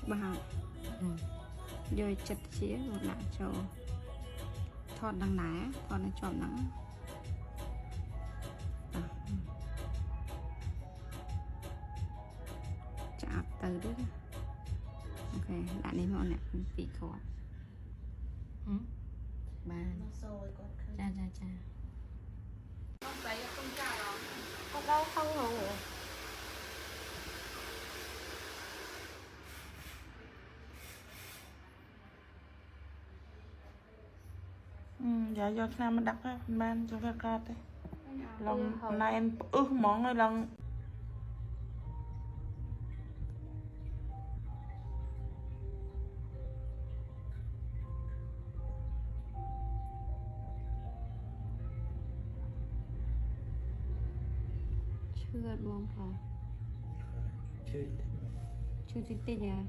bao rồi chật chĩa một lại cho thọt đằng ná thọt nó chọn nắng chạm từ đấy ok lại đến họ nè bị khó ba cha cha cha không đâu không ngủ dạ do cái nào mình đặt á ban cho các con đấy lần này em món rồi lần chưa luôn hả chưa thích tên nhà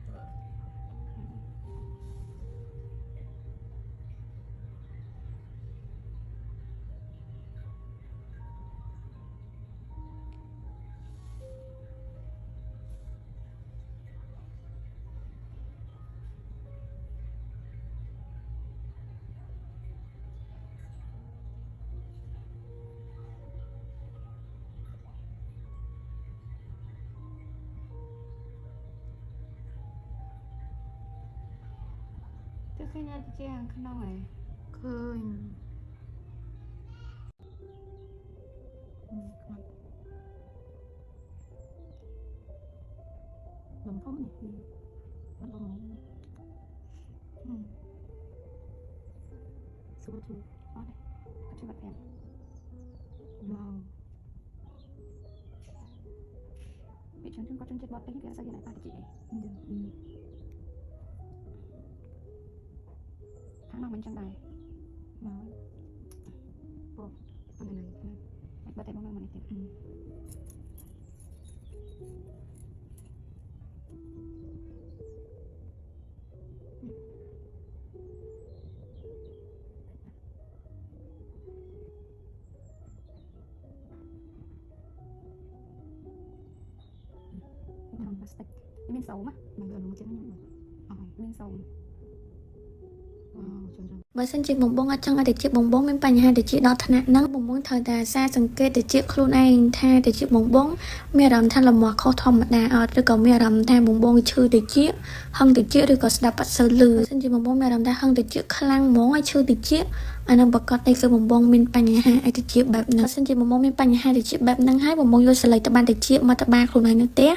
từ khi nào chị hàng khăn đâu này khơi lồng phóng này bắt đầu này số thứ đó đây có chưa bật đèn wow bị chấn thương có chân chết bọt đấy thì sao lại ba chị tháng nào mình chẳng đài nó bộ con này bật tay bóng lên này thì plastic bên xấu mà mình gần một chân bên xấuបើសិនជាបងបងអត់ចង់ឲ្យតែជាបងបងមានបញ្ហាទៅជាដល់ថ្នាក់ហ្នឹងបងបងត្រូវតែសារសង្កេតទៅជាខ្លួនឯងថាទៅជាបងបងមានអារម្មណ៍ថាលំមាស់ខុសធម្មតាអត់ឬក៏មានអារម្មណ៍ថាបងបងឈឺទៅជាហឹងទៅជាឬក៏ស្ដាប់អត់សូវឮបើសិនជាបងបងមានអារម្មណ៍ថាហឹងទៅជាខ្លាំងហ្មងឲ្យឈឺទៅជាអានឹងប្រកាសតែគឺបងបងមានបញ្ហាអីទៅជាបែបហ្នឹងបើសិនជាបងបងមានបញ្ហាទៅជាបែបហ្នឹងហើយបងបងយកសលេងទៅបានទៅជាមកទៅបានខ្លួនឯងនៅផ្ទះ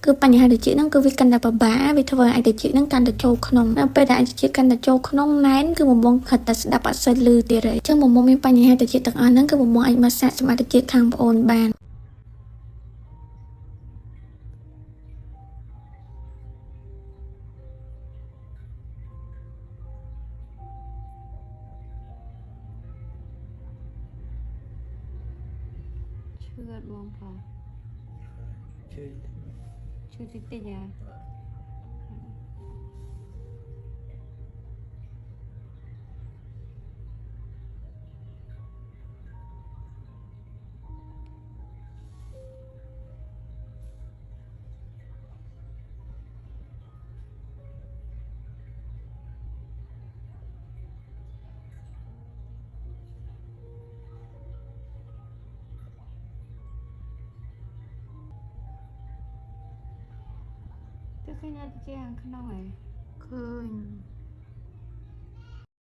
គឺបញ្ហាទៅជាហ្នឹងគឺវាកាន់តែពិបាកវាធ្វើឲ្យទៅជាហ្នឹងកាន់តែចូលក្នុងដល់ពេលដែលអាចជាកាន់តែចូលក្នុងណែនគឺបងបងខិតតែស្ដាប់អត់សូវឮទៀតហើយអញ្ចឹងបងបងមានបញ្ហាទៅជាទាំងអស់ហ្នឹងគឺបងបងអាចមកសាកសម្អាតទៅជាខាងបងអូនបានchưa luôn hả chưa thích tên nhà từ khi nào chị hàng khăn đâu này ឃើញ